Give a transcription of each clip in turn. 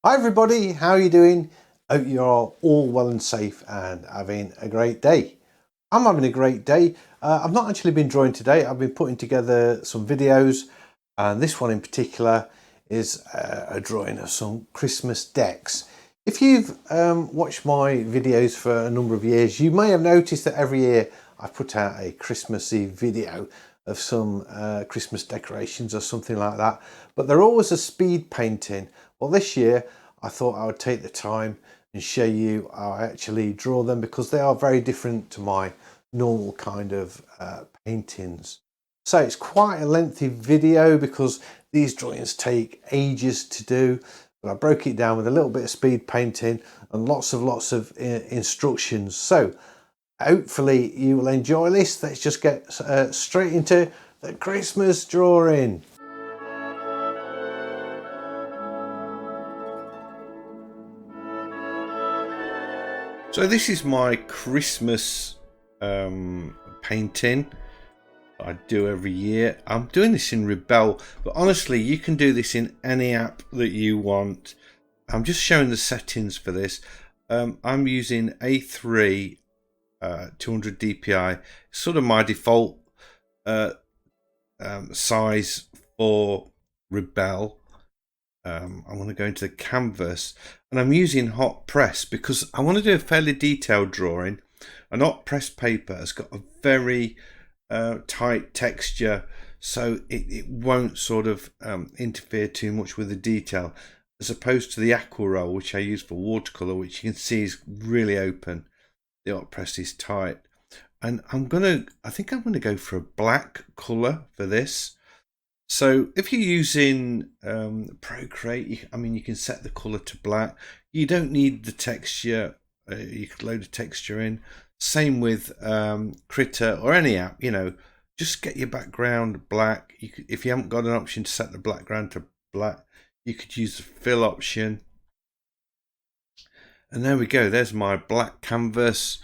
Hi everybody, how are you doing? Hope you're all well and safe and having a great day. I'm having a great day. I've not actually been drawing today. I've been putting together some videos, and this one in particular is a drawing of some Christmas decks. If you've watched my videos for a number of years, you may have noticed that every year I put out a Christmassy video of some Christmas decorations or something like that, but they're always a speed painting. Well, this year I thought I would take the time and show you how I actually draw them, because they are very different to my normal kind of paintings. So it's quite a lengthy video because these drawings take ages to do, but I broke it down with a little bit of speed painting and lots of instructions. So hopefully you will enjoy this. Let's just get straight into the Christmas drawing. So this is my Christmas painting I do every year. I'm doing this in Rebelle, but honestly you can do this in any app that you want. I'm just showing the settings for this. I'm using A3 200 DPI, sort of my default size for Rebelle. I want to go into the canvas, and I'm using hot press because I want to do a fairly detailed drawing. And hot press paper has got a very tight texture, so it won't sort of interfere too much with the detail, as opposed to the aquarelle, which I use for watercolor, which you can see is really open. The hot press is tight, and I think I'm gonna go for a black color for this. So if you're using Procreate, you can set the color to black. You don't need the texture. You could load a texture in. Same with Critter or any app. Just get your background black. If you haven't got an option to set the background to black, you could use the fill option. And there we go. There's my black canvas.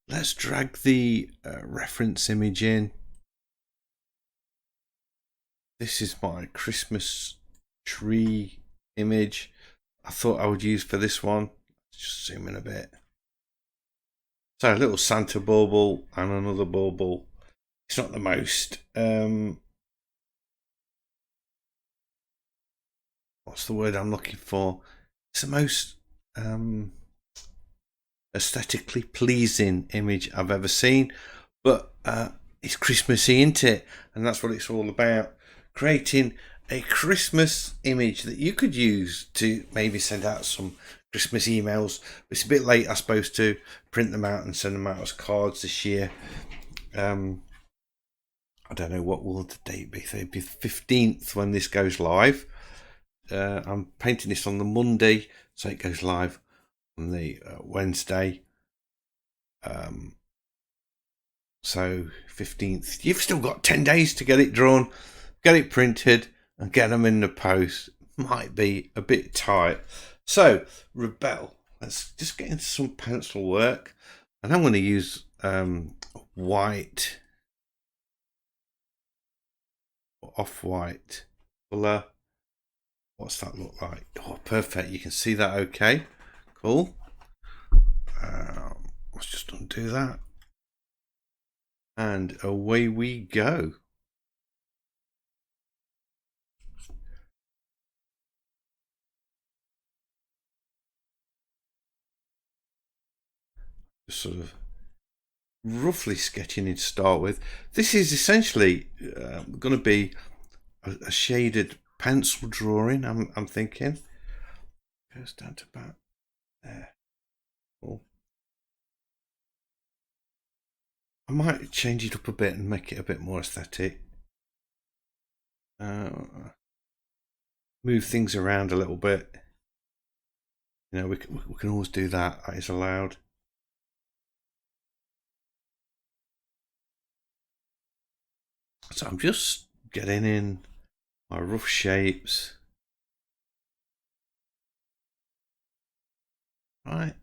Let's drag the reference image in. This is my Christmas tree image I thought I would use for this one. Let's just zoom in a bit. So a little Santa bauble and another bauble. It's not the most what's the word I'm looking for? It's the most aesthetically pleasing image I've ever seen, but it's Christmassy, isn't it? And that's what it's all about. Creating a Christmas image that you could use to maybe send out some Christmas emails. It's a bit late, I suppose, to print them out and send them out as cards this year. I don't know what will the date be. It'll be the 15th when this goes live. I'm painting this on the Monday, so it goes live on the Wednesday. So 15th. You've still got 10 days to get it drawn, get it printed, and get them in the post. Might be a bit tight. So Rebelle. Let's just get into some pencil work, and I'm going to use white, off-white colour. What's that look like? Oh, perfect. You can see that okay. Cool. Let's just undo that. And away we go. Just sort of roughly sketching in to start with. This is essentially going to be a shaded pencil drawing. I'm thinking. Goes down to about there. Cool. I might change it up a bit and make it a bit more aesthetic. Move things around a little bit. We can always do that. That is allowed. So I'm just getting in my rough shapes. Right,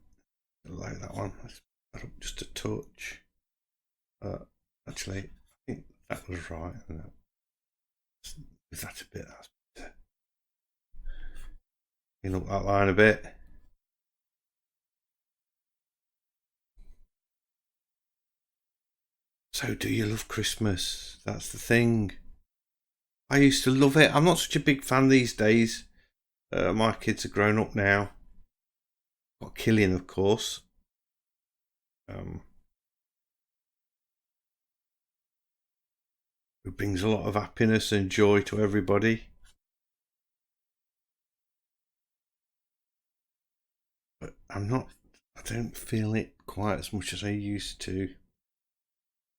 like that one. Let's put that up just a touch. Actually, I think that was right. Move that a bit. That's better. Clean up that line a bit. So do you love Christmas? That's the thing. I used to love it. I'm not such a big fan these days. My kids are grown up now. Got Killian, of course. Who brings a lot of happiness and joy to everybody. But I don't feel it quite as much as I used to.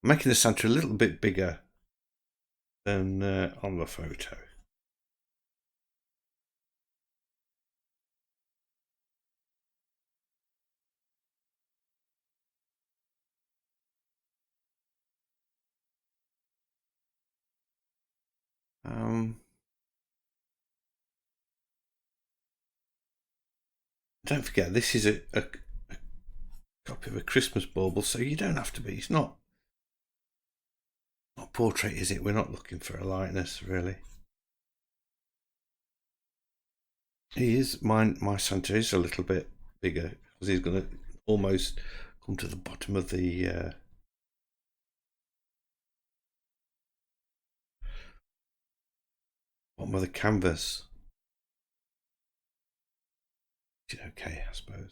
I'm making the Santa a little bit bigger than on the photo. Don't forget, this is a copy of a Christmas bauble, so you don't have to be. It's not portrait, is it? We're not looking for a likeness, really. He is. My Santa is a little bit bigger because he's going to almost come to the bottom of the canvas. Okay, I suppose.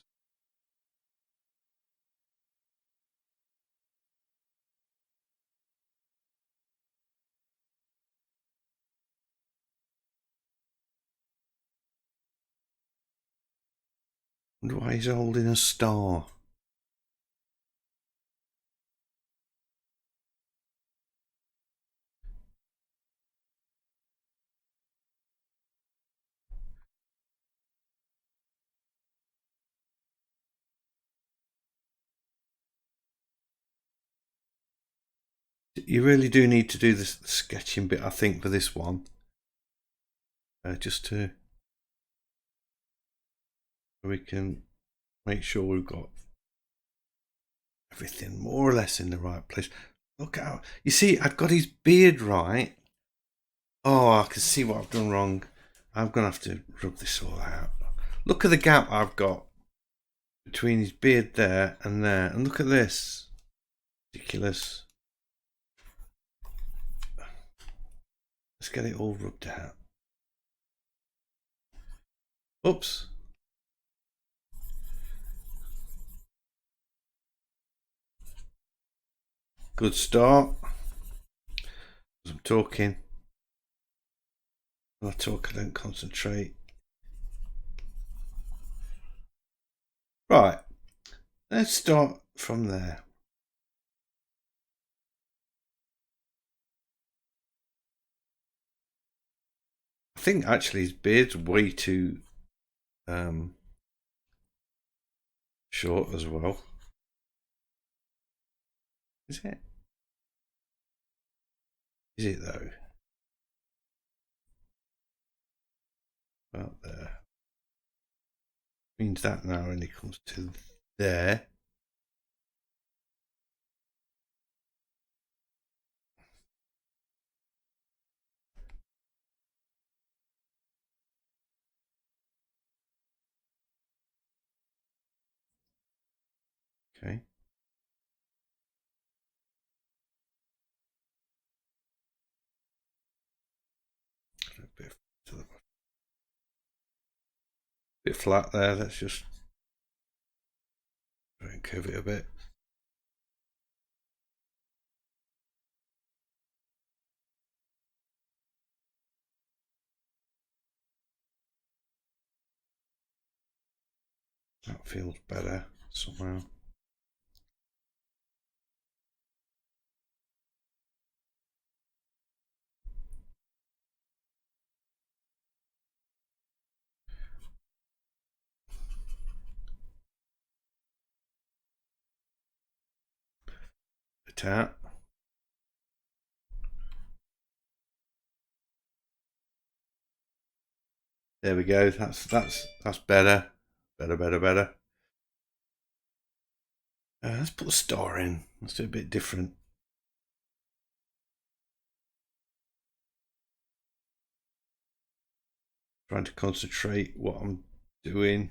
Wonder why he's holding a star. You really do need to do this sketching bit, I think, for this one. Just to we can make sure we've got everything more or less in the right place. Look out. You see, I've got his beard right. Oh, I can see what I've done wrong. I'm going to have to rub this all out. Look at the gap I've got between his beard there. And look at this. Ridiculous. Let's get it all rubbed out. Oops. Good start. As I'm talking. When I talk, I don't concentrate. Right. Let's start from there. I think actually his beard's way too short as well. Is it? Is it though? About there. Means that now only comes to there. Okay. A bit flat there. Let's just try and curve it a bit. That feels better somehow. It out. There we go. That's better. Better. Let's put the star in. Let's do a bit different. Trying to concentrate what I'm doing.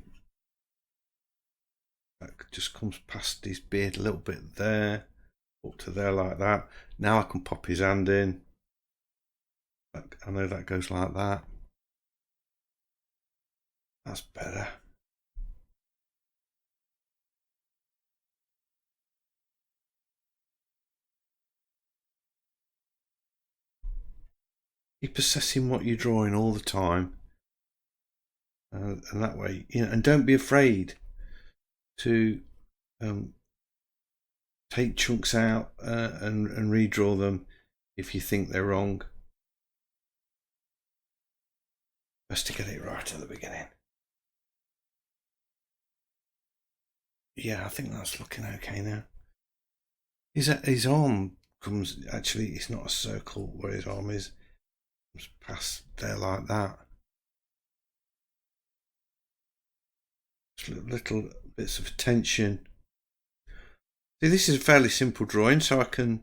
That just comes past his beard a little bit there, up to there like that. Now I can pop his hand in. I know that goes like that. That's better. You're possessing what you're drawing all the time. And that way, and don't be afraid to take chunks out and redraw them if you think they're wrong. Best to get it right at the beginning. Yeah, I think that's looking okay now. His arm comes, actually, it's not a circle where his arm is. Comes past there like that. Just little bits of tension. See, this is a fairly simple drawing, so I can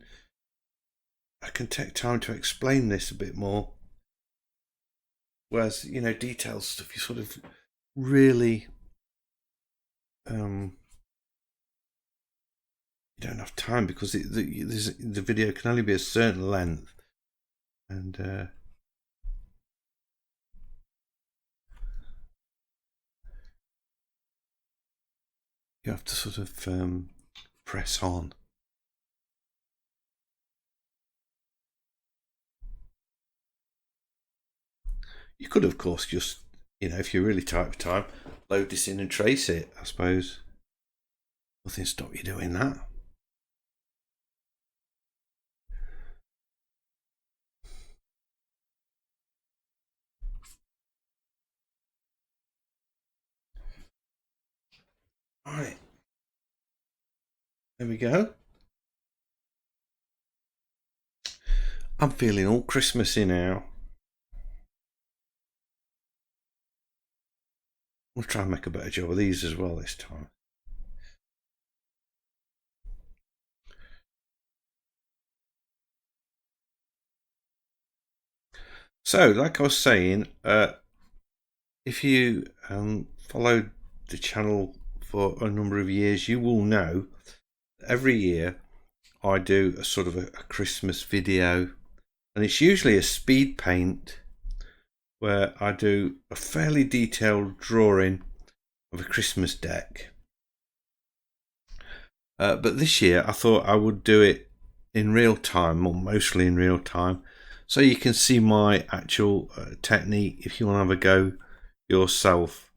take time to explain this a bit more. Whereas, detail stuff, you sort of really you don't have time, because the video can only be a certain length, and you have to sort of press on. You could, of course, just, if you're really tight for time, load this in and trace it, I suppose. Nothing stop you doing that. Right. There we go. I'm feeling all Christmassy now. We'll try and make a better job of these as well this time. So, like I was saying, if you followed the channel for a number of years, you will know every year I do a sort of a Christmas video, and it's usually a speed paint where I do a fairly detailed drawing of a Christmas deck. But this year I thought I would do it in real time, or mostly in real time, so you can see my actual technique if you want to have a go yourself.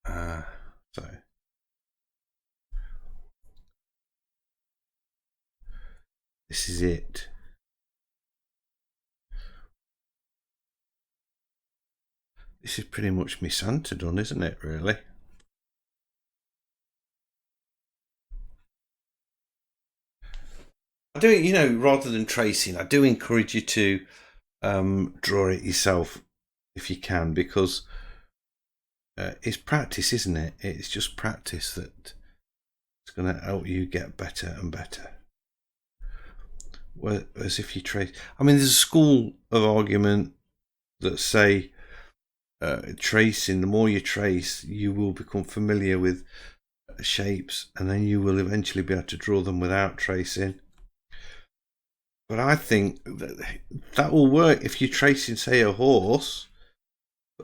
So this is it. This is pretty much me Santa done, isn't it, really? I do it, rather than tracing, I do encourage you to draw it yourself if you can, because it's practice, isn't it? It's just practice that it's going to help you get better and better. Whereas if you trace, there's a school of argument that say tracing, the more you trace, you will become familiar with shapes, and then you will eventually be able to draw them without tracing. But I think that will work if you're tracing, say, a horse,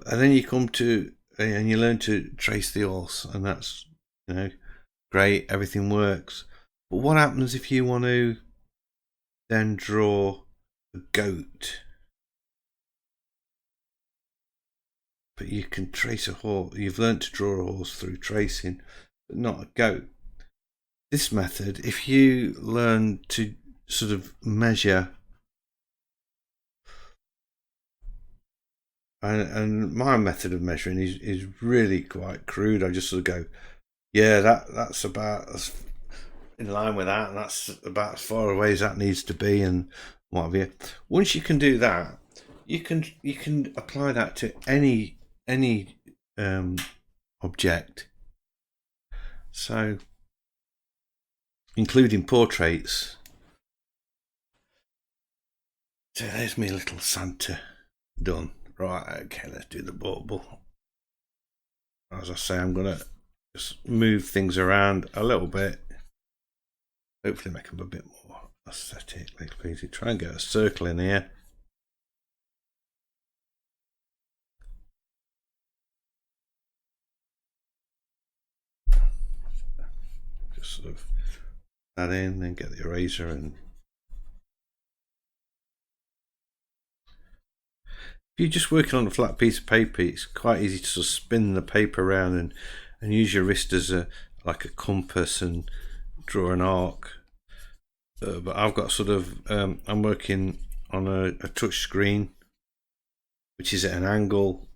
and then you come to and you learn to trace the horse, and that's great, everything works. But what happens if you want to then draw a goat? But you can trace a horse. You've learned to draw a horse through tracing, but not a goat. This method, if you learn to sort of measure, and my method of measuring is really quite crude. I just sort of go, yeah, that's about in line with that, and that's about as far away as that needs to be, and what have you. Once you can do that, you can apply that to any object, so including portraits. So there's me little Santa done. Right, okay, let's do the bauble. As I say, I'm gonna just move things around a little bit. Hopefully make them a bit more aesthetically pleasing. Try and get a circle in here. Just sort of that in, then get the eraser and if you're just working on a flat piece of paper, it's quite easy to sort of spin the paper around and use your wrist as like a compass and draw an arc. But I've got sort of I'm working on a touch screen, which is at an angle.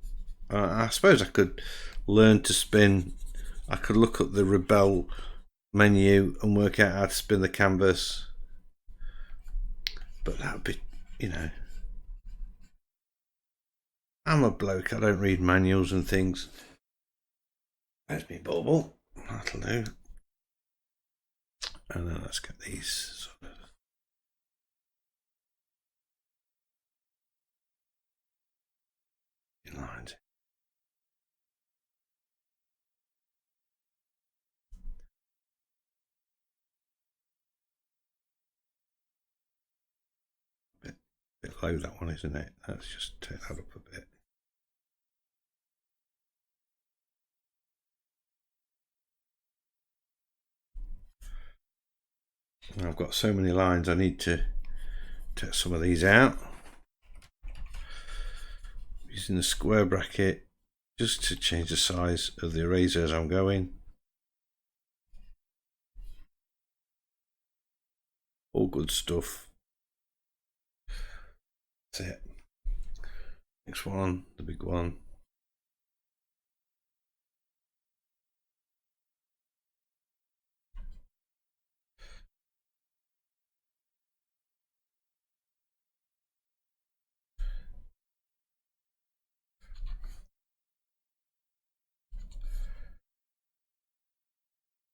I suppose I could learn to spin. I could look up the Rebelle menu and work out how to spin the canvas, but that would be, you know, I'm a bloke, I don't read manuals and things. There's me bauble, that'll do. And then let's get these sort of in lines. Bit low that one, isn't it? Let's just take that up a bit. I've got so many lines, I need to take some of these out. Using the square bracket just to change the size of the eraser as I'm going. All good stuff. That's it. Next one, the big one.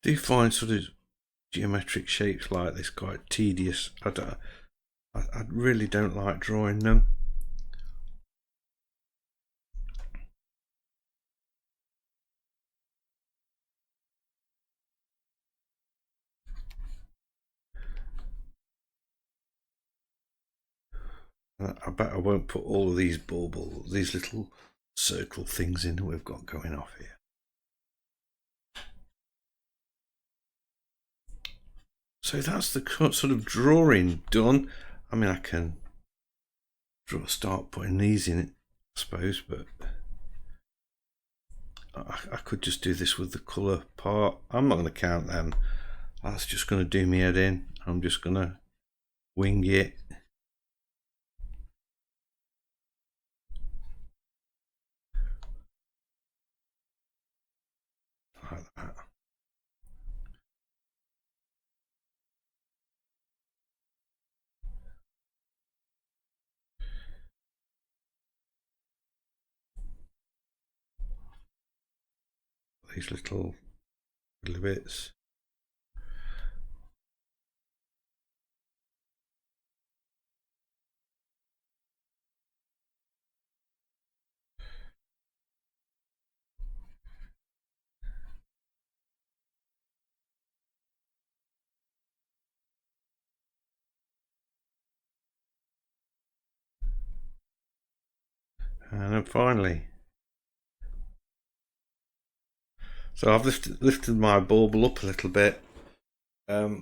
Do you find sort of geometric shapes like this quite tedious? I really don't like drawing them. I bet I won't put all of these baubles, these little circle things in that we've got going off here. So that's the sort of drawing done. I mean, I can start putting these in it, I suppose, but I could just do this with the colour part. I'm not going to count them. That's just going to do me head in. I'm just going to wing it. Like that. These little bits. And then finally, so I've lifted my bauble up a little bit. I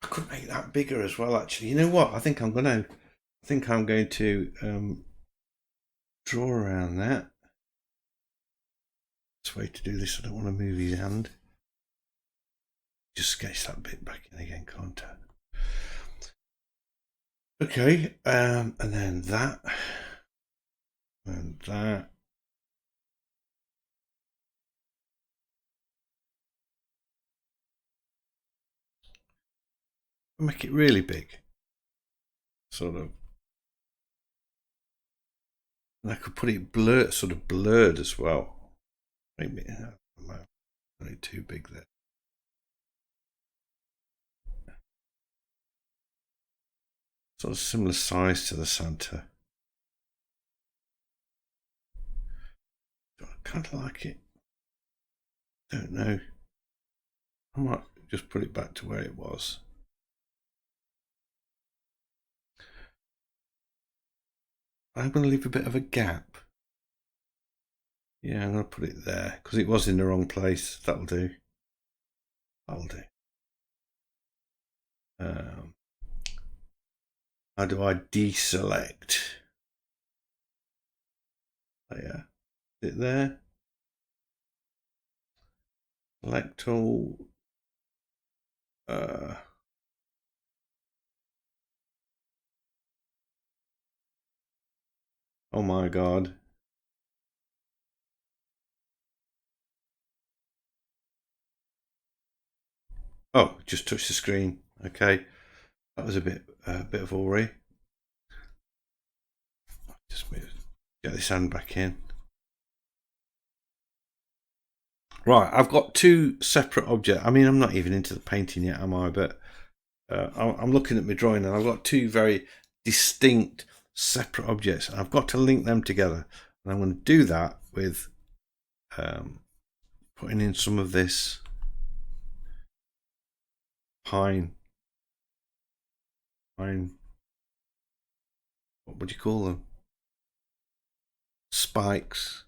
could make that bigger as well, actually. You know what? I think I'm going to draw around that. Best way to do this. I don't want to move his hand. Just sketch that bit back in again, can't I? Okay, and then that, and that. Make it really big, sort of. And I could put it blurred, sort of blurred as well. Maybe only too big there. Sort of similar size to the Santa. kind of like it. Don't know. I might just put it back to where it was. I'm going to leave a bit of a gap. Yeah, I'm going to put it there because it was in the wrong place. That'll do. That'll do. How do I deselect? Oh, yeah. Is it there? Select all. Oh my God. Oh, just touched the screen. Okay, that was a bit of a worry. Just get this hand back in. Right, I've got two separate objects. I mean, I'm not even into the painting yet, am I? But I'm looking at my drawing and I've got two very distinct separate objects. I've got to link them together. And I'm going to do that with putting in some of this pine, what would you call them? Spikes.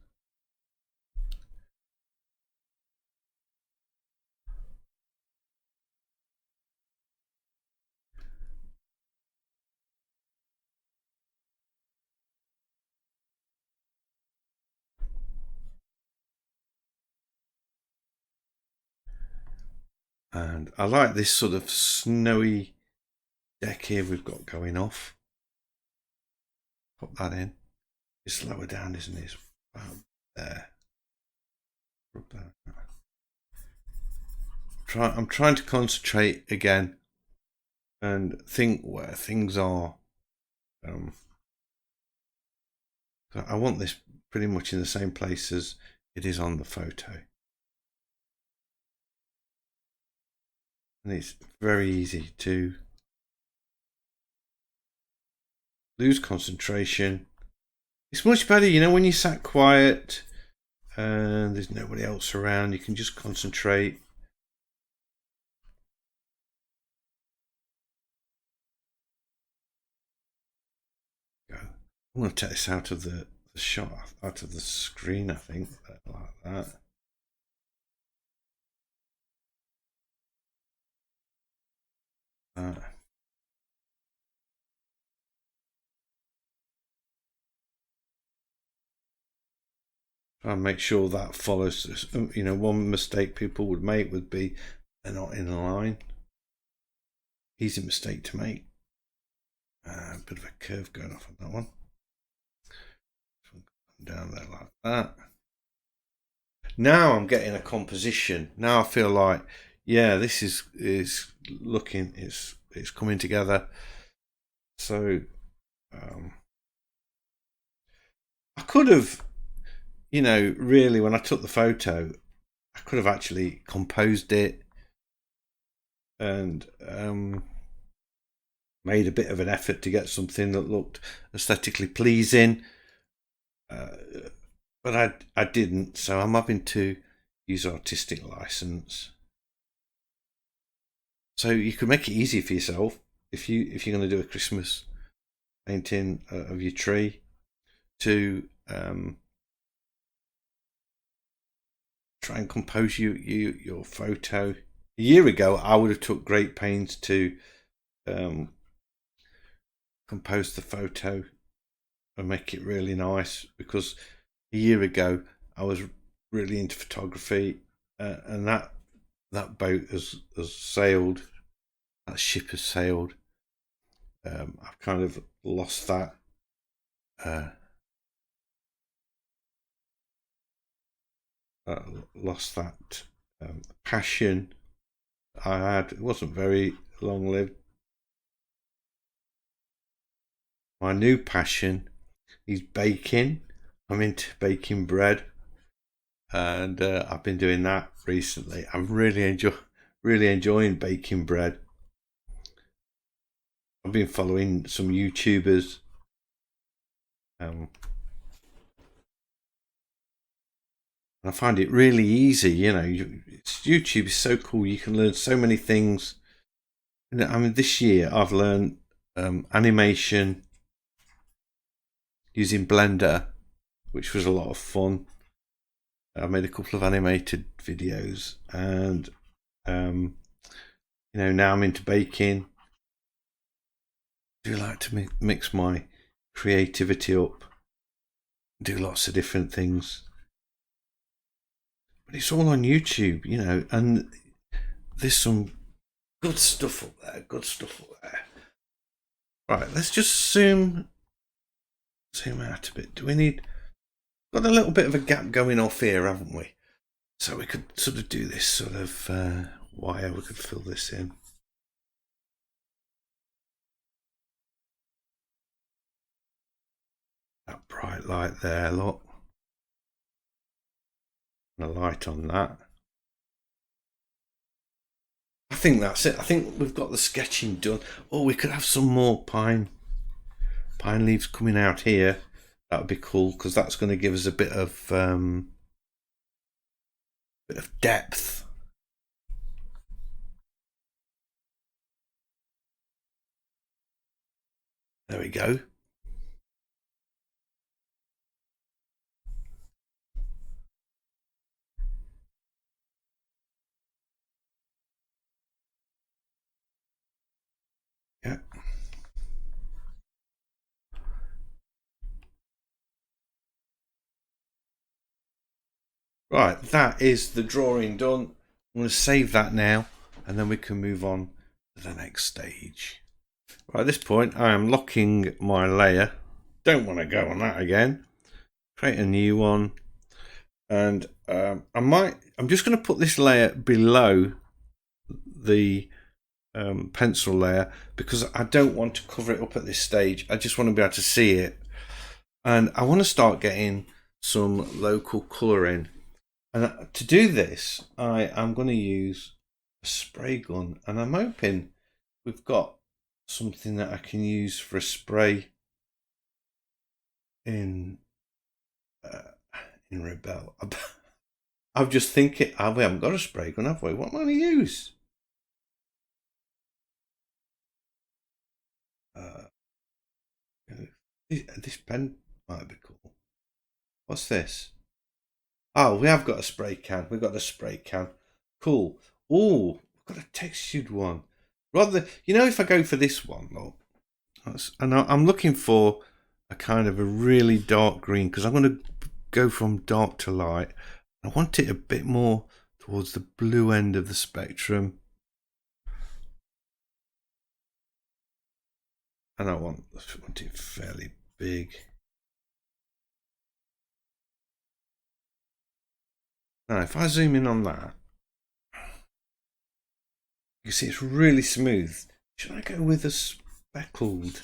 And I like this sort of snowy deck here we've got going off. Pop that in. It's lower down, isn't it? It's about there. I'm trying to concentrate again and think where things are. I want this pretty much in the same place as it is on the photo. And it's very easy to lose concentration. It's much better, you know, when you sat quiet and there's nobody else around, you can just concentrate. Go. I'm going to take this out of the shot, out of the screen, I think, like that. Try and make sure that follows. You know, one mistake people would make would be they're not in a line. Easy mistake to make. A bit of a curve going off on that one. Down there like that. Now I'm getting a composition. Now I feel like, yeah, this is looking, it's coming together. So I could have, you know, really when I took the photo, I could have actually composed it and made a bit of an effort to get something that looked aesthetically pleasing. But I didn't, so I'm having to use artistic license. So you could make it easy for yourself if you're going to do a Christmas painting of your tree to try and compose your photo. A year ago, I would have took great pains to compose the photo and make it really nice, because a year ago I was really into photography, and that boat has sailed, that ship has sailed. I've kind of lost that passion I had. It wasn't very long lived. My new passion is baking. I'm into baking bread, and I've been doing that recently. I'm really enjoying baking bread. I've been following some YouTubers. I find it really easy, you know. YouTube is so cool. You can learn so many things. I mean, this year I've learned animation using Blender, which was a lot of fun. I made a couple of animated videos, and you know, now I'm into baking. I do like to mix my creativity up, do lots of different things. But it's all on YouTube, you know, and there's some good stuff up there, good stuff up there. Right, let's just zoom out a bit. Do we need, got a little bit of a gap going off here, haven't we? So we could sort of do this sort of wire, we could fill this in. That bright light there, look. And a light on that. I think that's it. I think we've got the sketching done. Oh, we could have some more pine leaves coming out here. That would be cool, because that's going to give us a bit of depth. There we go. Yeah. Right, that is the drawing done. I'm going to save that now, and then we can move on to the next stage. Right, at this point, I am locking my layer. Don't want to go on that again. Create a new one, and I'm just going to put this layer below the pencil layer, because I don't want to cover it up at this stage. I just want to be able to see it, and I want to start getting some local colour in. And to do this, I am going to use a spray gun, and I'm hoping we've got something that I can use for a spray in Rebelle. I'm just thinking, we haven't got a spray gun, have we? What am I going to use? This pen might be cool. What's this? Oh, we have got a spray can. We've got a spray can. Cool. Oh, we've got a textured one. Rather, you know, if I go for this one, look, and I'm looking for a kind of a really dark green, because I'm going to go from dark to light. I want it a bit more towards the blue end of the spectrum. And I want it fairly big. Now, if I zoom in on that, you can see it's really smooth. Should I go with a speckled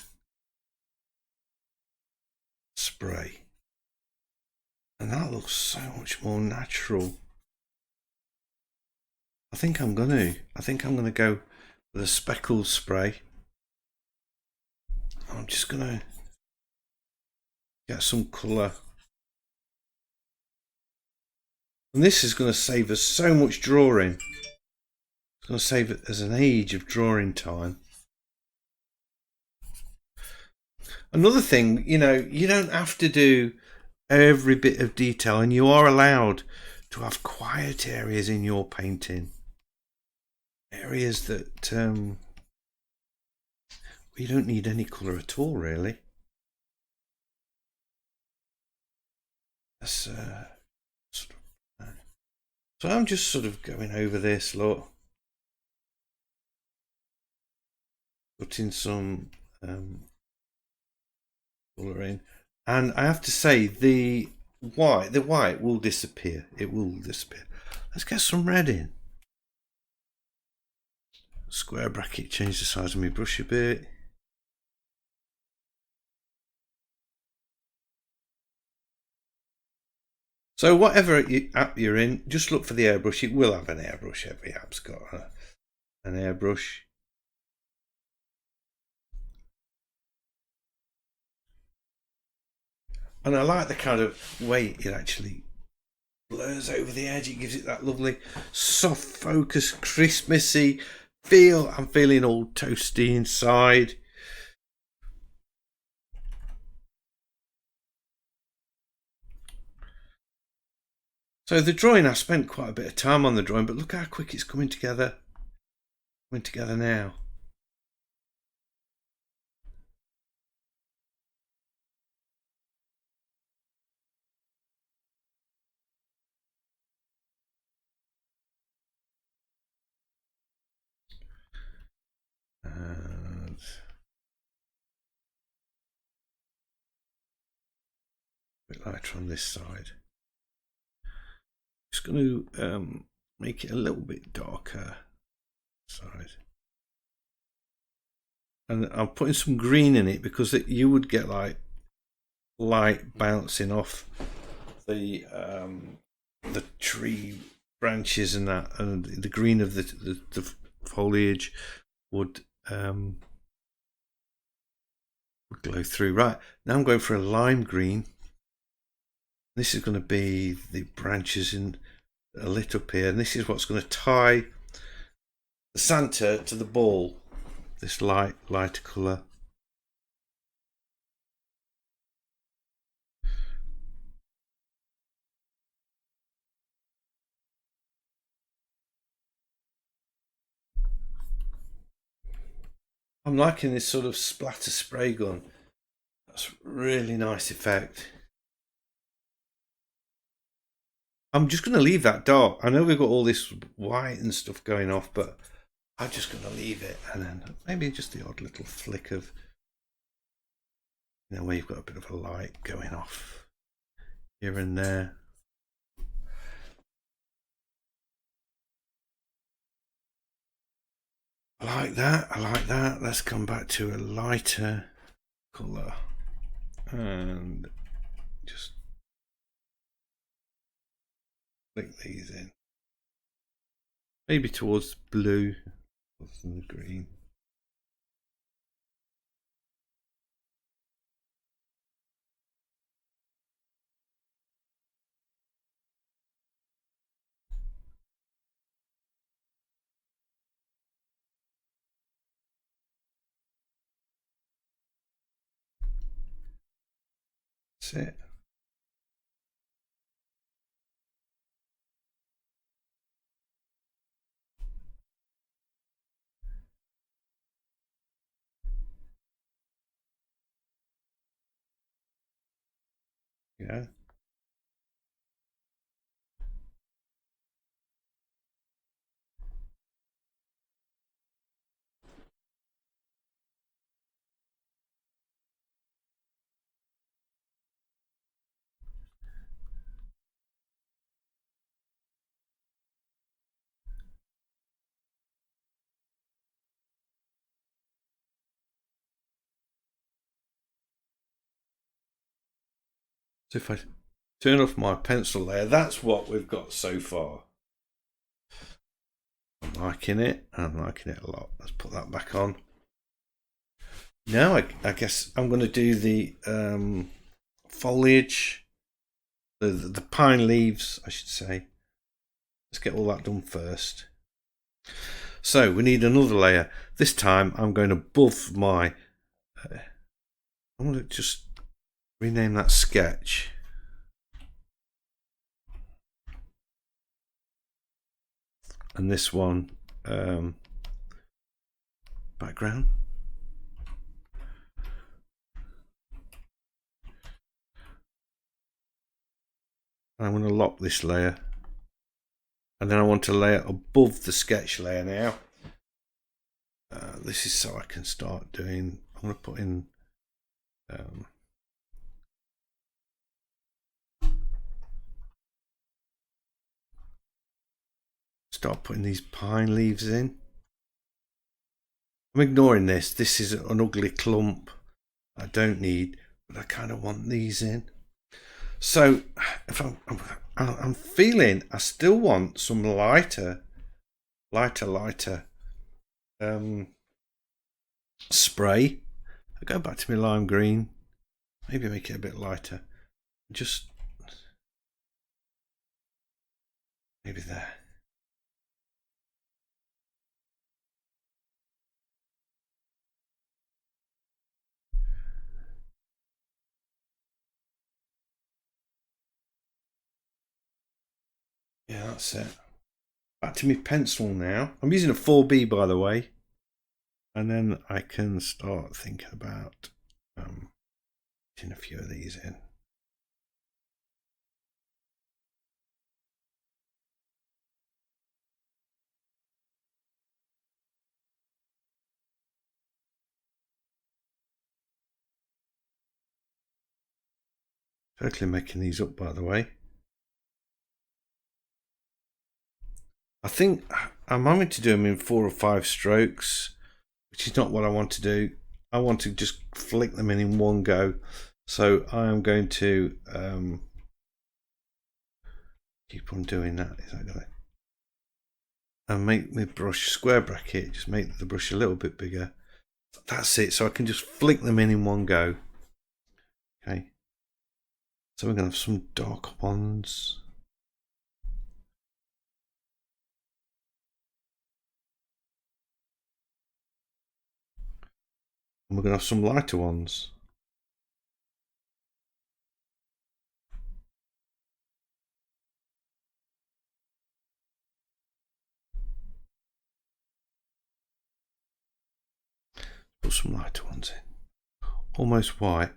spray? And that looks so much more natural. I think I'm gonna go with a speckled spray. I'm just gonna get some colour. And this is going to save us so much drawing. It's going to save it as an age of drawing time. Another thing, you know, you don't have to do every bit of detail, and you are allowed to have quiet areas in your painting. Areas that you don't need any colour at all, really. That's so I'm just sort of going over this, look, putting some colour in, and I have to say the white will disappear. It will disappear. Let's get some red in. Square bracket, change the size of my brush a bit. So whatever app you're in, just look for the airbrush. It will have an airbrush. Every app's got an airbrush. And I like the kind of way it actually blurs over the edge. It gives it that lovely soft focus, Christmassy feel. I'm feeling all toasty inside. So the drawing, I spent quite a bit of time on the drawing, but look how quick it's coming together. Coming together now. And a bit lighter on this side. Just going to make it a little bit darker side. And I'm putting some green in it because you would get like light bouncing off the tree branches and that, and the green of the foliage would glow through. Right, now I'm going for a lime green. This is going to be the branches in lit up here, and this is what's going to tie the Santa to the ball. This lighter colour. I'm liking this sort of splatter spray gun. That's a really nice effect. I'm just going to leave that dark. I know we've got all this white and stuff going off, but I'm just going to leave it, and then maybe just the odd little flick of, where you've got a bit of a light going off here and there. I like that. I like that. Let's come back to a lighter colour and just flick these in. Maybe towards the blue rather than the green. That's it. Yeah. So if I turn off my pencil layer, that's what we've got so far. I'm liking it. I'm liking it a lot. Let's put that back on. Now I guess I'm going to do the foliage, the pine leaves, I should say. Let's get all that done first. So we need another layer. This time I'm going above my. I'm going to just rename that sketch. And this one, background. I'm going to lock this layer, and then I want to layer above the sketch layer now. This is so I can start doing. I'm going to put in. Start putting these pine leaves in. I'm ignoring this. This is an ugly clump I don't need, but I kind of want these in. So if I'm feeling, I still want some lighter spray. I go back to my lime green, maybe make it a bit lighter. Just Maybe there. Yeah, that's it. Back to my pencil now. I'm using a 4B, by the way. And then I can start thinking about putting a few of these in. Totally making these up, by the way. I think I'm having to do them in 4 or 5 strokes, which is not what I want to do. I want to just flick them in one go. So I am going to keep on doing that. Is that going to? And make my brush square bracket, just make the brush a little bit bigger. That's it. So I can just flick them in one go. Okay. So we're going to have some dark ones. And we're going to have some lighter ones. Put some lighter ones in. Almost white.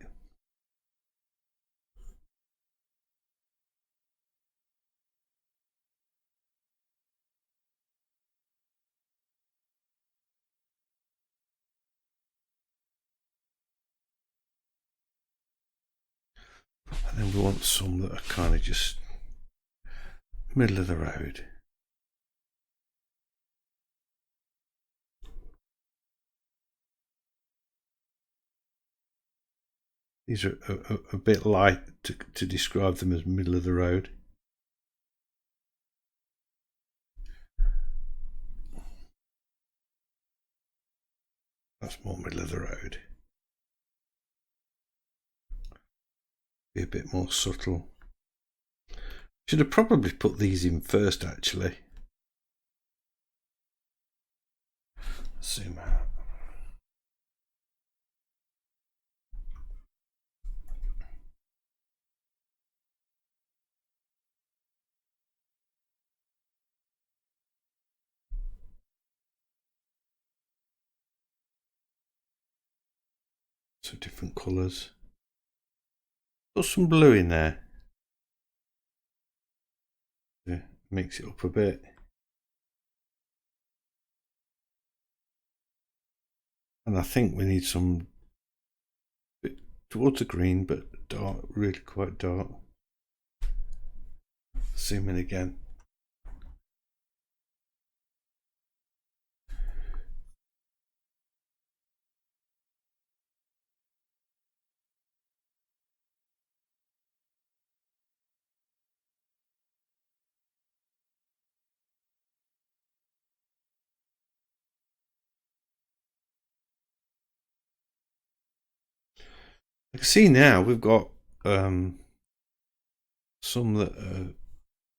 And then we want some that are kind of just middle of the road. These are a bit light to describe them as middle of the road. That's more middle of the road. Be a bit more subtle. Should have probably put these in first, actually. Zoom out. So different colours. Put some blue in there. Yeah, mix it up a bit. And I think we need some bit towards the green, but dark, really quite dark. Zoom in again. I can see now we've got some that are,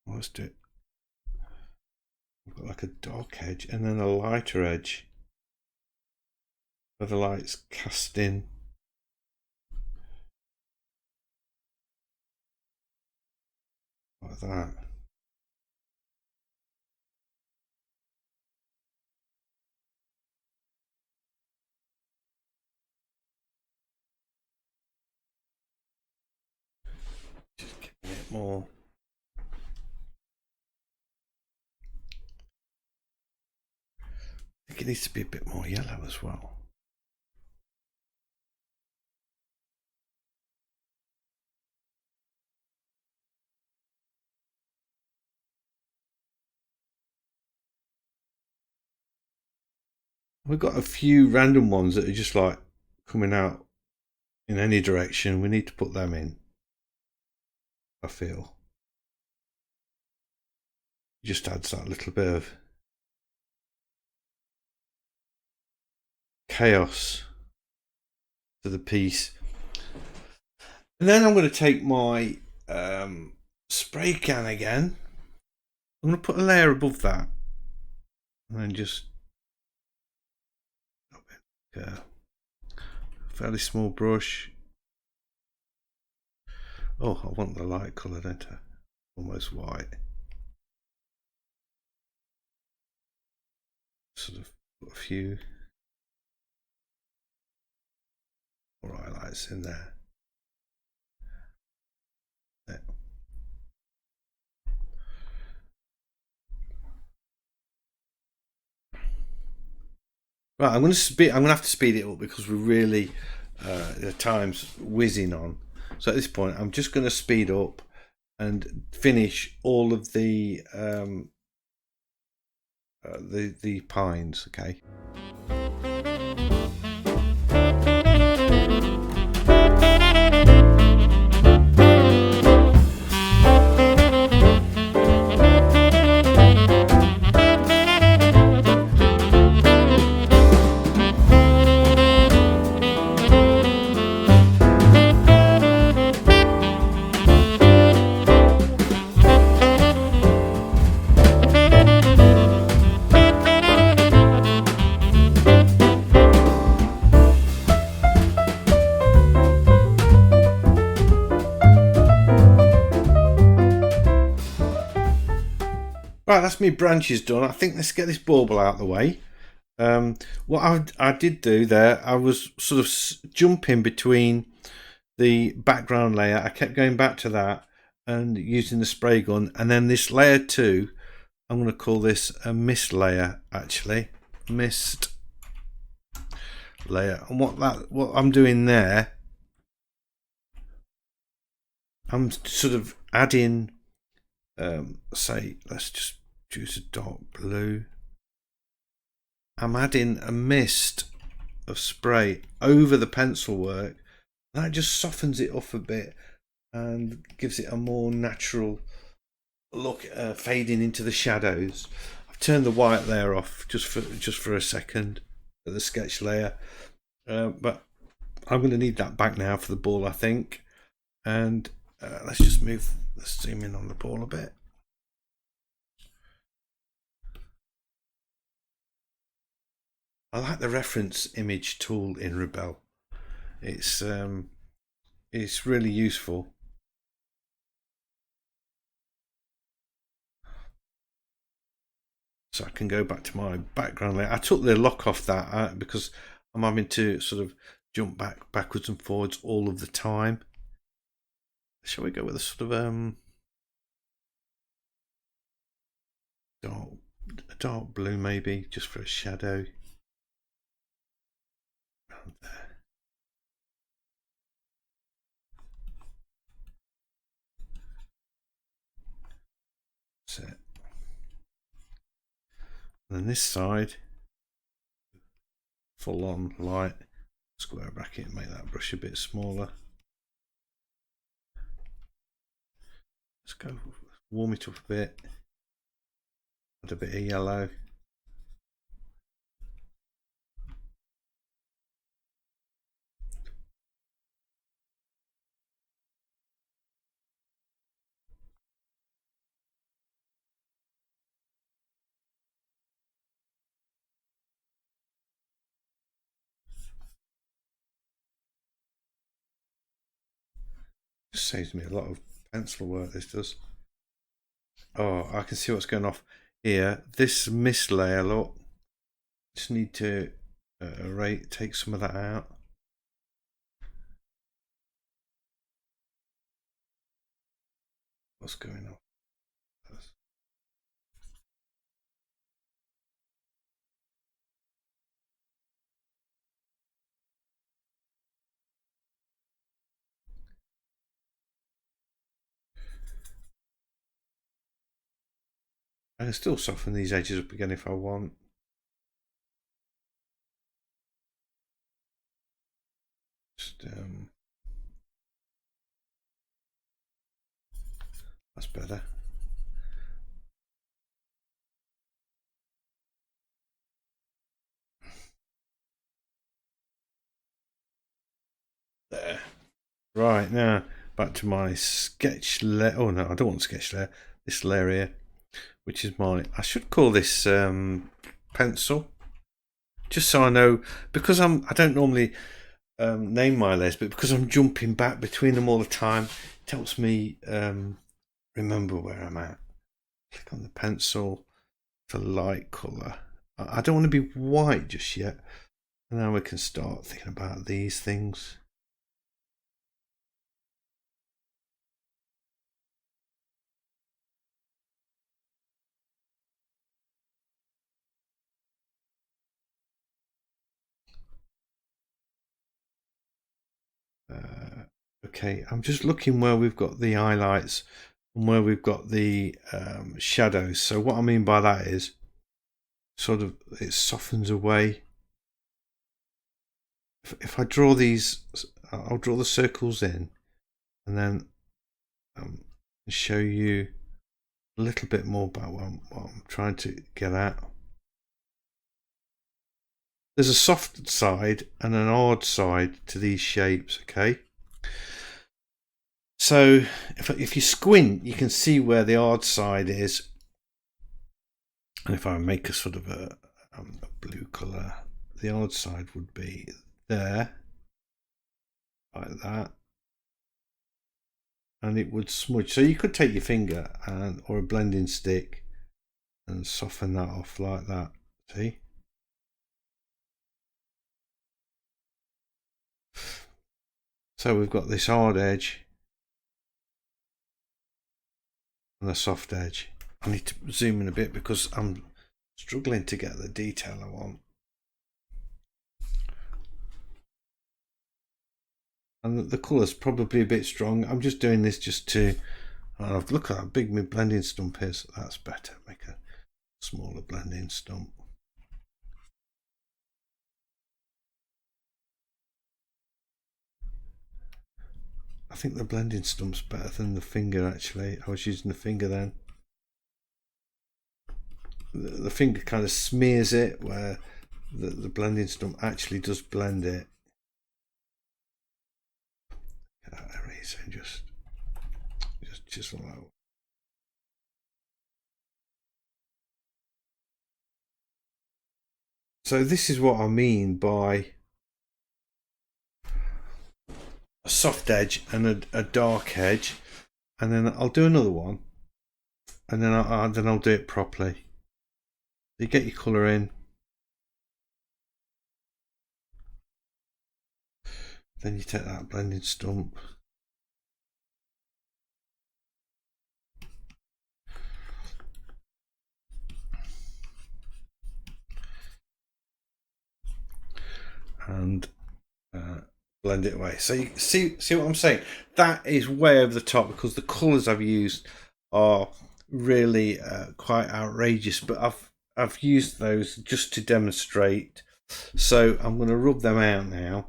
let's do it. We've got like a dark edge and then a lighter edge where the light's cast in. Like that. Just giving it more. I think it needs to be a bit more yellow as well. We've got a few random ones that are just like coming out in any direction. We need to put them in, I feel. It just adds that little bit of chaos to the piece. And then I'm going to take my spray can again I'm going to put a layer above that and then just a fairly small brush. Oh, I want the light colour, don't I? Almost white. Sort of put a few highlights in there. Right, I'm going to have to speed it up because we're really the time's whizzing on. So at this point, I'm just going to speed up and finish all of the pines. Okay. Right, that's me branches done. I think let's get this bauble out of the way. What I did do there, I was sort of jumping between the background layer. I kept going back to that and using the spray gun, and then this layer 2, I'm going to call this a mist layer, actually. Mist layer. And what I'm doing there, I'm sort of adding, say, let's just choose a dark blue. I'm adding a mist of spray over the pencil work. That just softens it up a bit and gives it a more natural look, fading into the shadows. I've turned the white layer off just for a second, the sketch layer, but I'm going to need that back now for the ball, I think. And let's just let's zoom in on the ball a bit. I like the reference image tool in Rebelle. It's really useful. So I can go back to my background layer. I took the lock off that because I'm having to sort of jump backwards and forwards all of the time. Shall we go with a sort of dark blue maybe, just for a shadow? Around there. That's it. And then this side, full on light, square bracket, make that brush a bit smaller. Let's go warm it up a bit. Add a bit of yellow. Just saves me a lot of pencil work, this does. Oh, I can see what's going off here. This mist layer, look. Just need to take some of that out. What's going on? I can still soften these edges up again if I want. Just, that's better. There. Right, now back to my sketch layer. Oh no, I don't want sketch layer. This layer here. which is I should call this pencil, just so I know, because I don't normally name my layers, but because I'm jumping back between them all the time, it helps me remember where I'm at. Click on the pencil for light colour. I don't want to be white just yet. And now we can start thinking about these things. Okay, I'm just looking where we've got the highlights and where we've got the shadows. So what I mean by that is sort of it softens away. If I draw these, I'll draw the circles in and then show you a little bit more about what I'm trying to get at. There's a soft side and an hard side to these shapes, okay? So if you squint, you can see where the hard side is. And if I make a sort of a blue colour, the hard side would be there, like that. And it would smudge. So you could take your finger or a blending stick and soften that off like that. See? So we've got this hard edge and a soft edge. I need to zoom in a bit because I'm struggling to get the detail I want. And the colour's probably a bit strong. I'm just doing this just to look at how big my blending stump is. That's better. Make a smaller blending stump. I think the blending stump's better than the finger actually. I was using the finger then. The finger kind of smears it, where the blending stump actually does blend it. Eraser and just chisel out. So this is what I mean by a soft edge and a dark edge, and then I'll do another one, and then I'll do it properly. You get your colour in, then you take that blending stump, and blend it away. So you see what I'm saying? That is way over the top because the colours I've used are really quite outrageous, but I've used those just to demonstrate. So I'm going to rub them out now,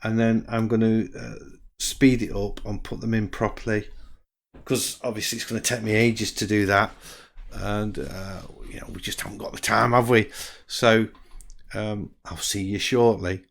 and then I'm going to speed it up and put them in properly, because obviously it's going to take me ages to do that, and you know, we just haven't got the time, have we? So I'll see you shortly.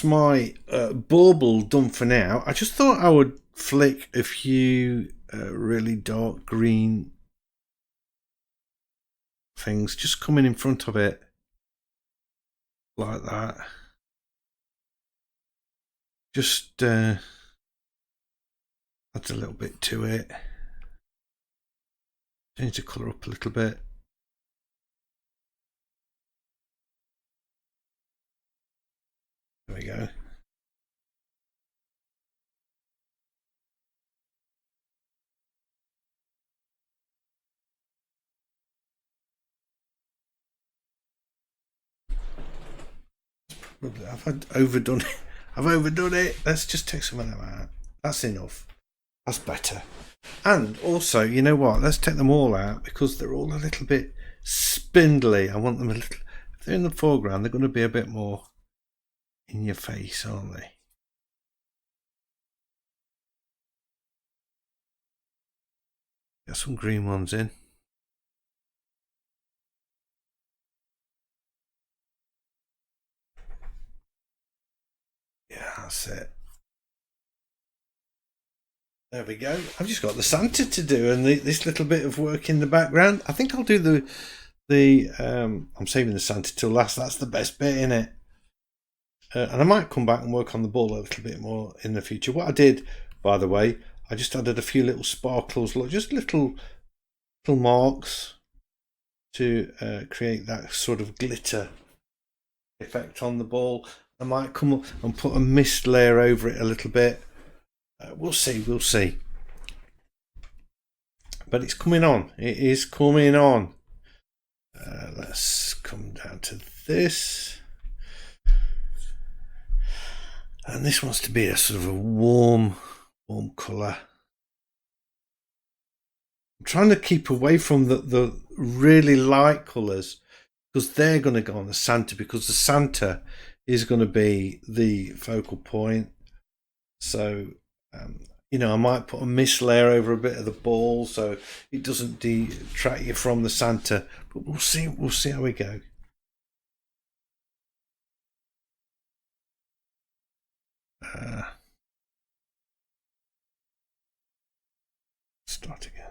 my bauble done for now. I just thought I would flick a few really dark green things just coming in front of it like that. Just adds a little bit to it. Change the colour up a little bit. There we go. I've overdone it. I've overdone it. Let's just take some of them out. That's enough. That's better. And also, you know what? Let's take them all out because they're all a little bit spindly. I want them a little. If they're in the foreground, they're going to be a bit more in your face, aren't they? Got some green ones in. Yeah, that's it. There we go. I've just got the Santa to do and this little bit of work in the background. I think I'll do the I'm saving the Santa till last. That's the best bit in it. And I might come back and work on the ball a little bit more in the future. What I did, by the way, I just added a few little sparkles, just little marks to create that sort of glitter effect on the ball. I might come up and put a mist layer over it a little bit. We'll see. But it's coming on. It is coming on. Let's come down to this. And this wants to be a sort of a warm colour. I'm trying to keep away from the really light colours because they're going to go on the Santa, because the Santa is going to be the focal point. So, you know, I might put a mist layer over a bit of the ball so it doesn't detract you from the Santa. But we'll see how we go. Start again.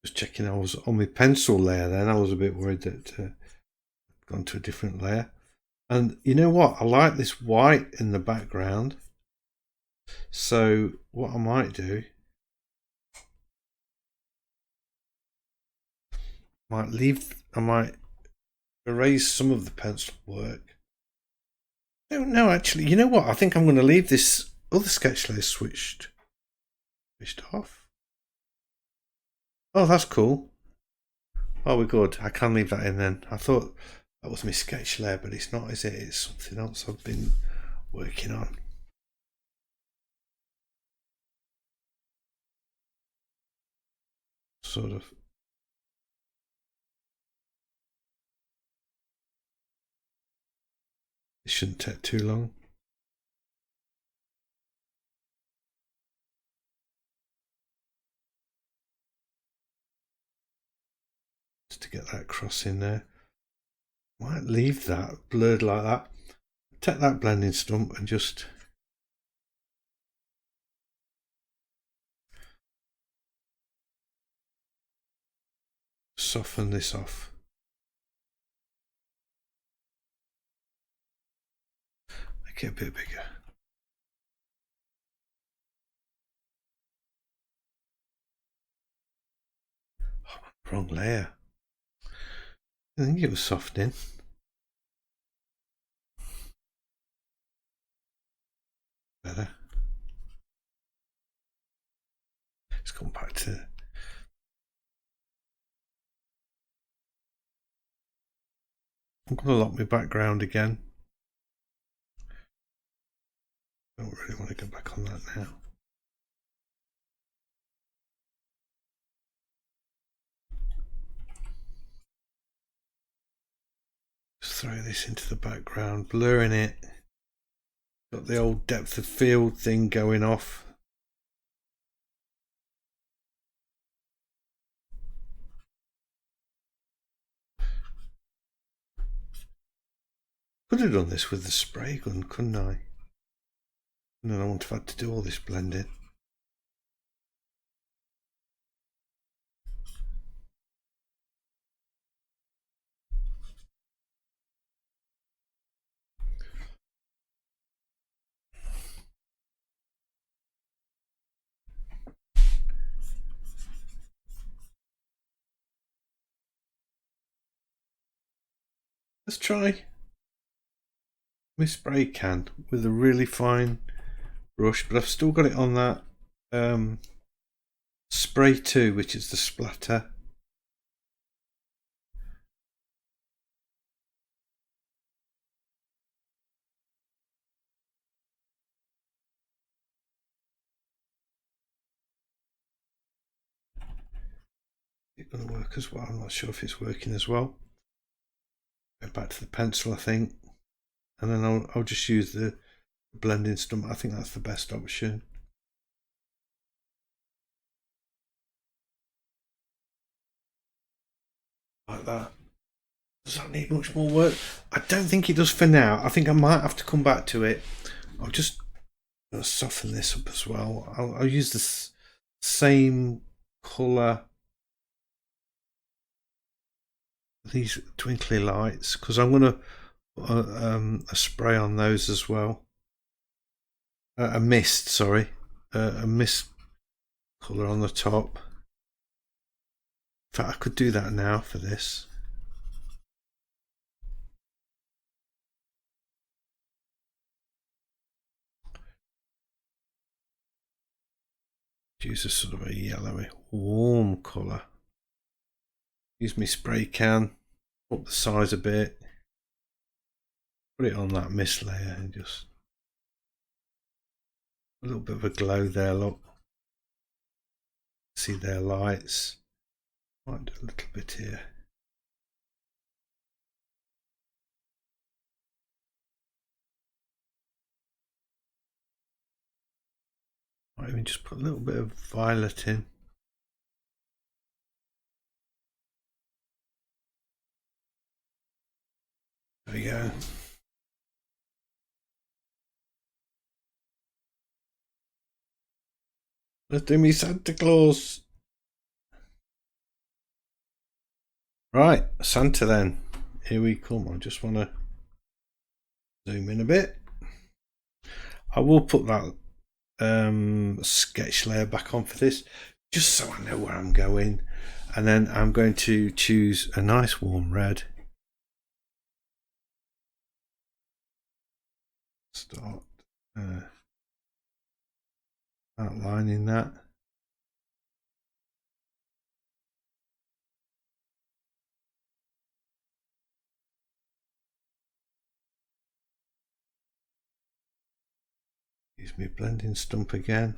Just checking I was on my pencil layer then. I was a bit worried that I'd gone to a different layer. And you know what? I like this white in the background. So what I might do, I might erase some of the pencil work. No, actually, you know what? I think I'm going to leave this other sketch layer switched off. Oh, that's cool. Oh, we're good. I can leave that in then. I thought that was my sketch layer, but it's not, is it? It's something else I've been working on. Sort of. It shouldn't take too long. Just to get that cross in there. Might leave that blurred like that. Take that blending stump and just soften this off. Make it a bit bigger. Oh, wrong layer. I think it was softening. Better. Let's come back to. I'm going to lock my background again. Don't really want to go back on that now. Just throw this into the background, blurring it. Got the old depth of field thing going off. Could have done this with the spray gun, couldn't I? And then I wouldn't have had to do all this blending. Let's try my spray can with a really fine brush, but I've still got it on that spray 2, which is the splatter. It's going to work as well. I'm not sure if it's working as well. Go back to the pencil, I think, and then I'll just use the blending stump. I think that's the best option. Like that. Does that need much more work? I don't think it does for now. I think I might have to come back to it. I'll just soften this up as well. I'll use the same colour, these twinkly lights, because I'm going to put a spray on those as well. A mist, sorry, a mist colour on the top. In fact, I could do that now for this. Use a sort of a yellowy, warm colour. Use my spray can, up the size a bit, put it on that mist layer, and just a little bit of a glow there. Look, see their lights. Might do a little bit here. Might even just put a little bit of violet in. There we go. Let's do me Santa Claus. Right, Santa then. Here we come. I just want to zoom in a bit. I will put that sketch layer back on for this, just so I know where I'm going. And then I'm going to choose a nice warm red. Start outlining that. Use my blending stump again.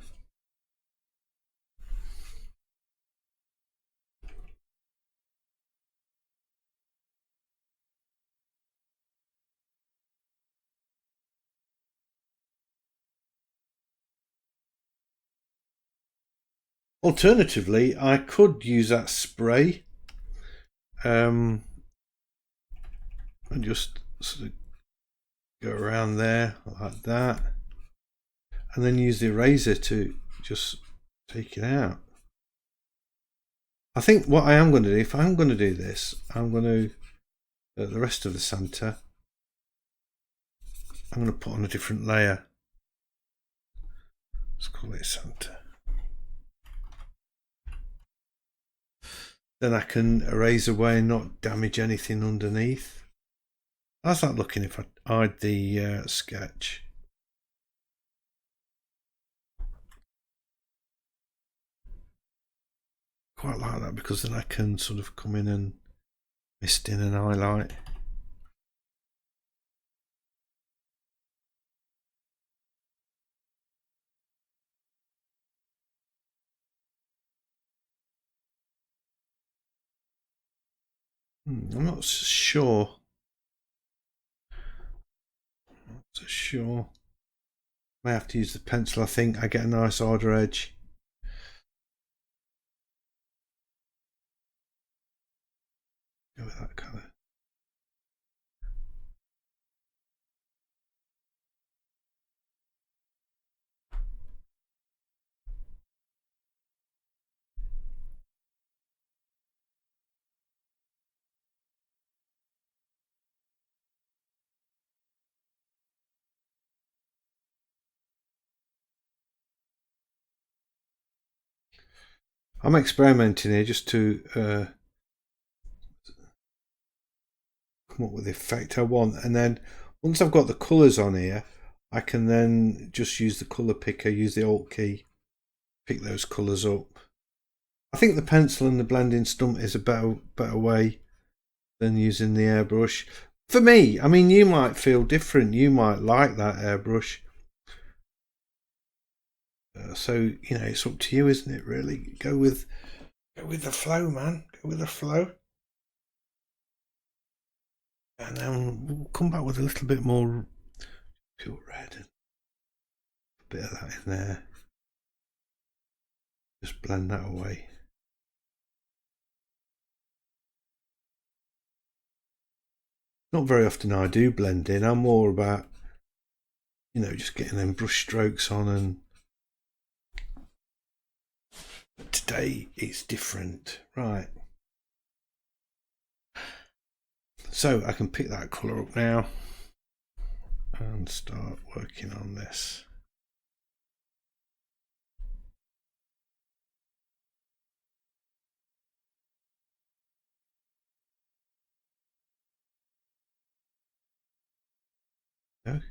Alternatively, I could use that spray and just sort of go around there like that, and then use the eraser to just take it out. I think what I am going to do, if I'm going to do this, I'm going to the rest of the Santa, I'm going to put on a different layer. Let's call it Santa. Then I can erase away and not damage anything underneath. How's that looking if I hide the sketch? Quite like that, because then I can sort of come in and mist in and highlight. I'm not sure. Not so sure. May have to use the pencil. I think I get a nice Artrage. Go with that colour. I'm experimenting here just to come up with the effect I want, and then once I've got the colours on here, I can then just use the colour picker, use the Alt key, pick those colours up. I think the pencil and the blending stump is a better way than using the airbrush. For me, I mean, you might feel different. You might like that airbrush. So, you know, it's up to you, isn't it, really? Go with the flow, man. Go with the flow. And then we'll come back with a little bit more pure red. A bit of that in there. Just blend that away. Not very often I do blend in. I'm more about, you know, just getting them brush strokes on, and today it's different. Right. So I can pick that colour up now and start working on this. No.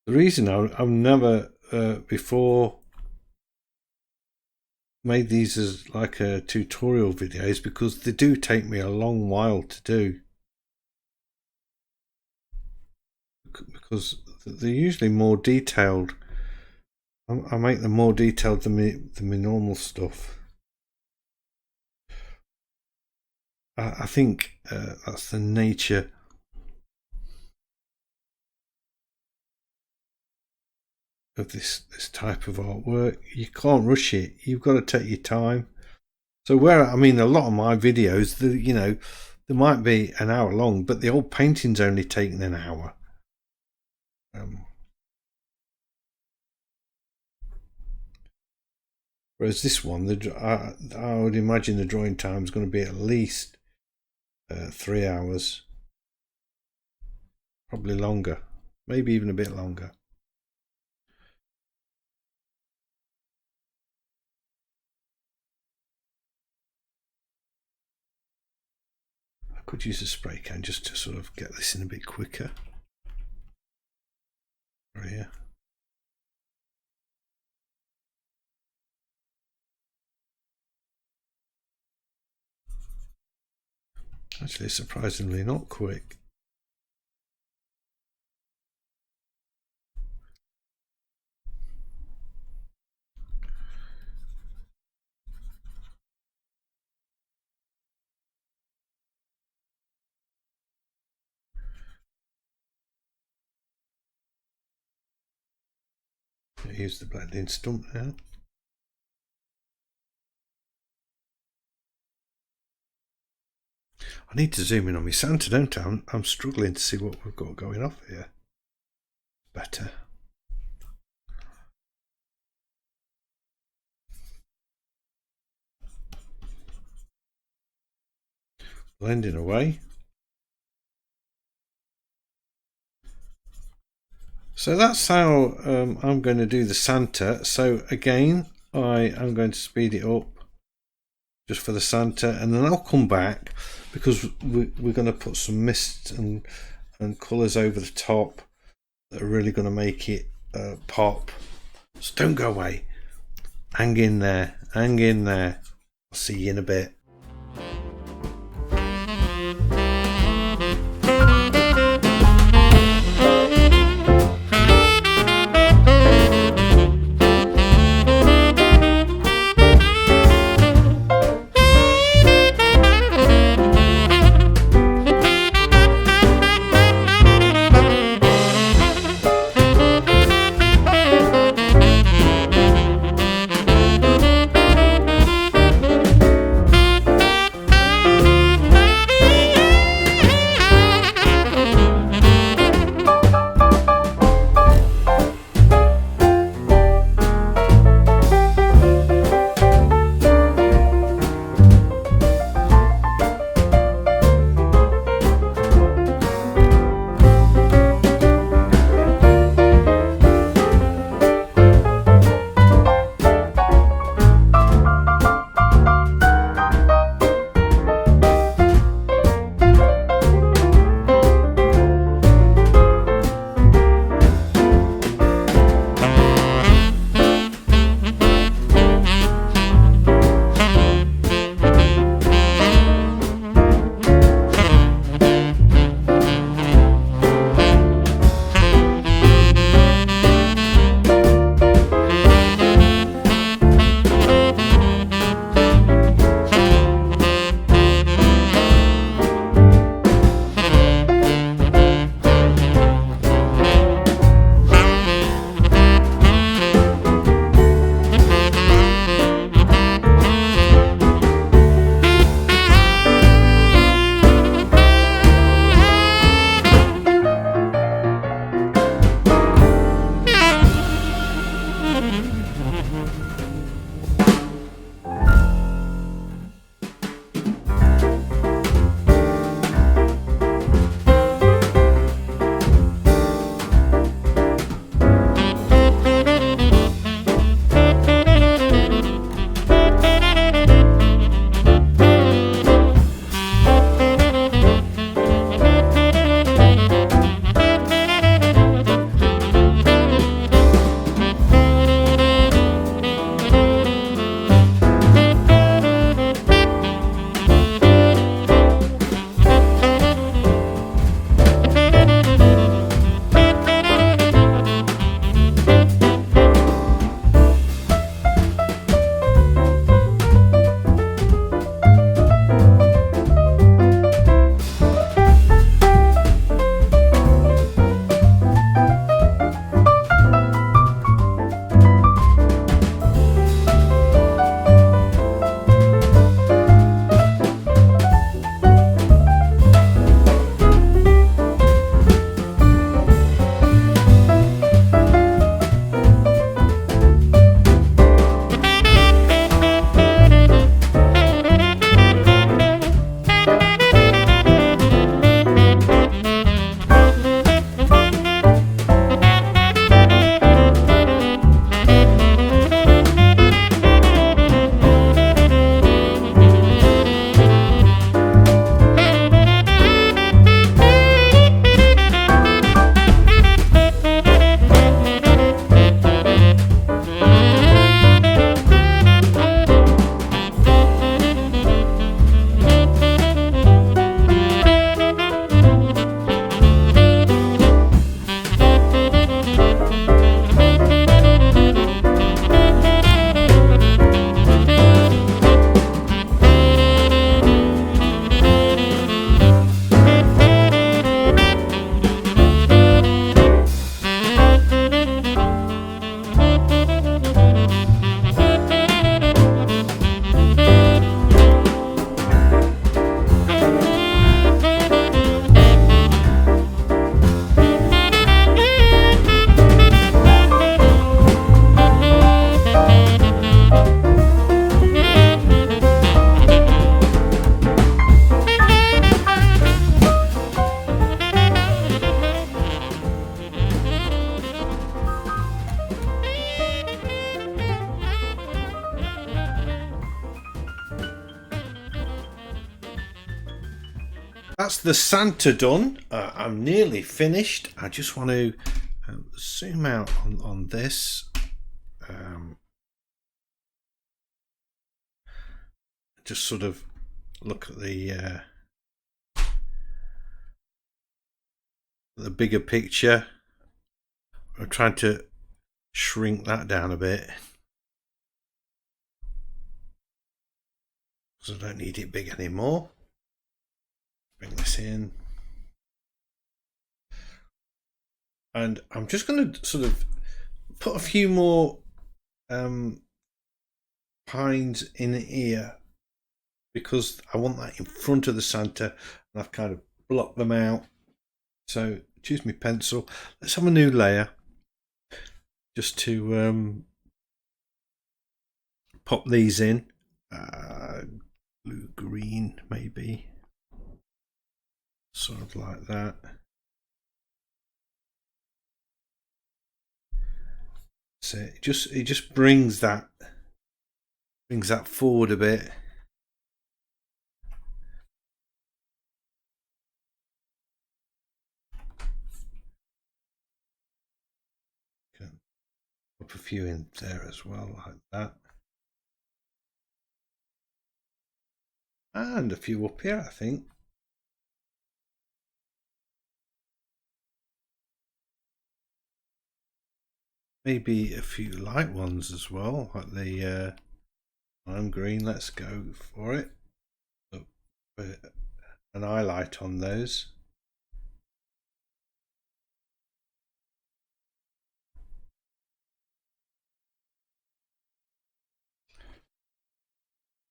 The reason I've never before made these as like a tutorial video is because they do take me a long while to do, because they're usually more detailed. I make them more detailed than my normal stuff. I think that's the nature of this type of artwork. You can't rush it. You've got to take your time. So where, I mean, a lot of my videos, you know, they might be an hour long, but the old painting's only taken an hour. Whereas this one, I would imagine the drawing time is going to be at least 3 hours, probably longer, maybe even a bit longer. I could use a spray can just to sort of get this in a bit quicker. Right here. Actually, surprisingly not quick. Use the blending stump now. I need to zoom in on my Santa, don't I? I'm struggling to see what we've got going off here. Better. Blending away. So that's how I'm going to do the Santa. So again, I am going to speed it up just for the Santa, and then I'll come back because we're going to put some mist and colours over the top that are really going to make it pop. So don't go away. Hang in there. Hang in there. I'll see you in a bit. That's the Santa done. I'm nearly finished. I just want to zoom out on this. Just sort of look at the bigger picture. I'm trying to shrink that down a bit because I don't need it big anymore. Bring this in. And I'm just going to sort of put a few more pines in here because I want that in front of the Santa, and I've kind of blocked them out. So choose my pencil. Let's have a new layer just to pop these in. Blue green maybe, sort of like that. So it just brings that forward a bit. Can put a few in there as well, like that. And a few up here, I think. Maybe a few light ones as well, like the lime green. Let's go for it. Put an highlight on those.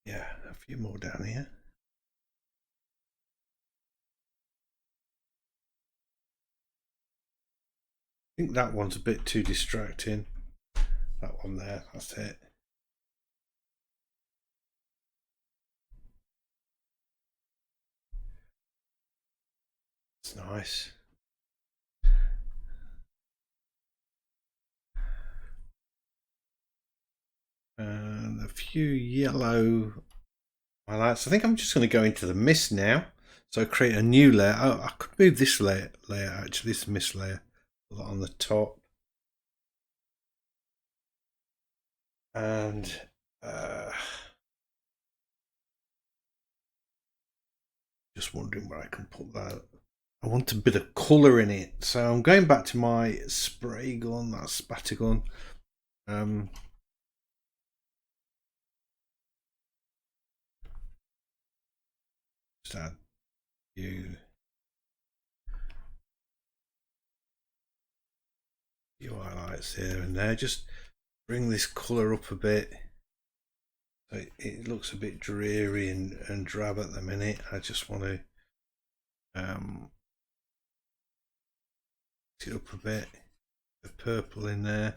Yeah, a few more down here. I think that one's a bit too distracting. That one there, that's it. It's nice. And a few yellow highlights. I think I'm just going to go into the mist now. So create a new layer. Oh, I could move this layer actually, this mist layer on the top. And just wondering where I can put that. I want a bit of colour in it, so I'm going back to my spray gun, that spatter gun. Just add a few highlights here and there. Just bring this colour up a bit. So it looks a bit dreary and drab at the minute. I just want to it up a bit. The purple in there.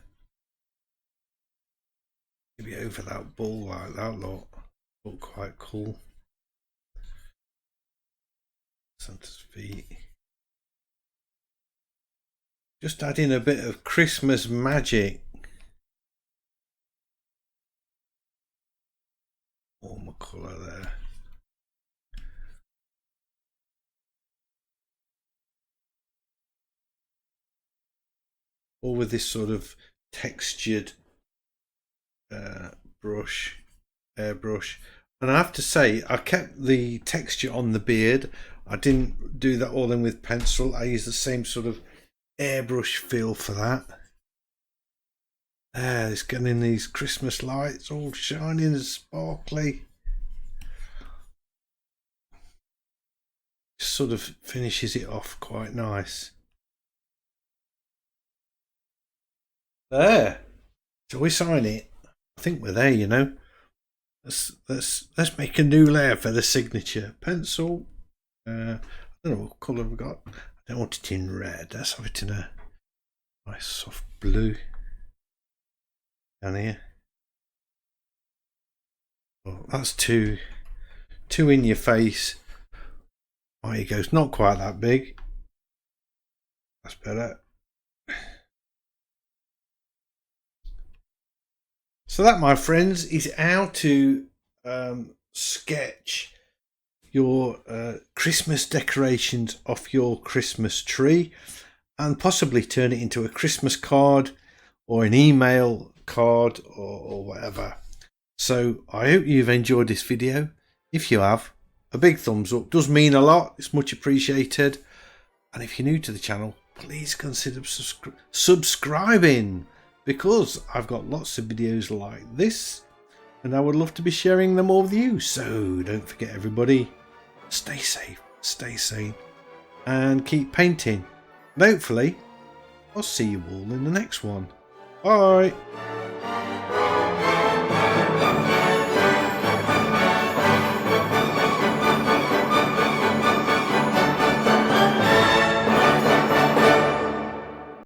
Maybe over that ball like that look quite cool. Santa's feet. Just adding a bit of Christmas magic. Warmer colour there. Or with this sort of textured airbrush. And I have to say, I kept the texture on the beard. I didn't do that all in with pencil. I used the same sort of airbrush feel for that. There, it's getting these Christmas lights all shining and sparkly. Just sort of finishes it off quite nice. There. Shall we sign it? I think we're there, you know. Let's make a new layer for the signature. Pencil. I don't know what colour we've got. I don't want it in red. Let's have it in a nice soft blue. Down here. Oh, that's too in your face. There you go. It's not quite that big. That's better. So that, my friends, is how to sketch your Christmas decorations off your Christmas tree and possibly turn it into a Christmas card or an email card or whatever. So I hope you've enjoyed this video. If you have, a big thumbs up does mean a lot. It's much appreciated. And if you're new to the channel, please consider subscribing, because I've got lots of videos like this and I would love to be sharing them all with you. So don't forget, everybody, stay safe, stay sane, and keep painting. And hopefully I'll see you all in the next one. Bye.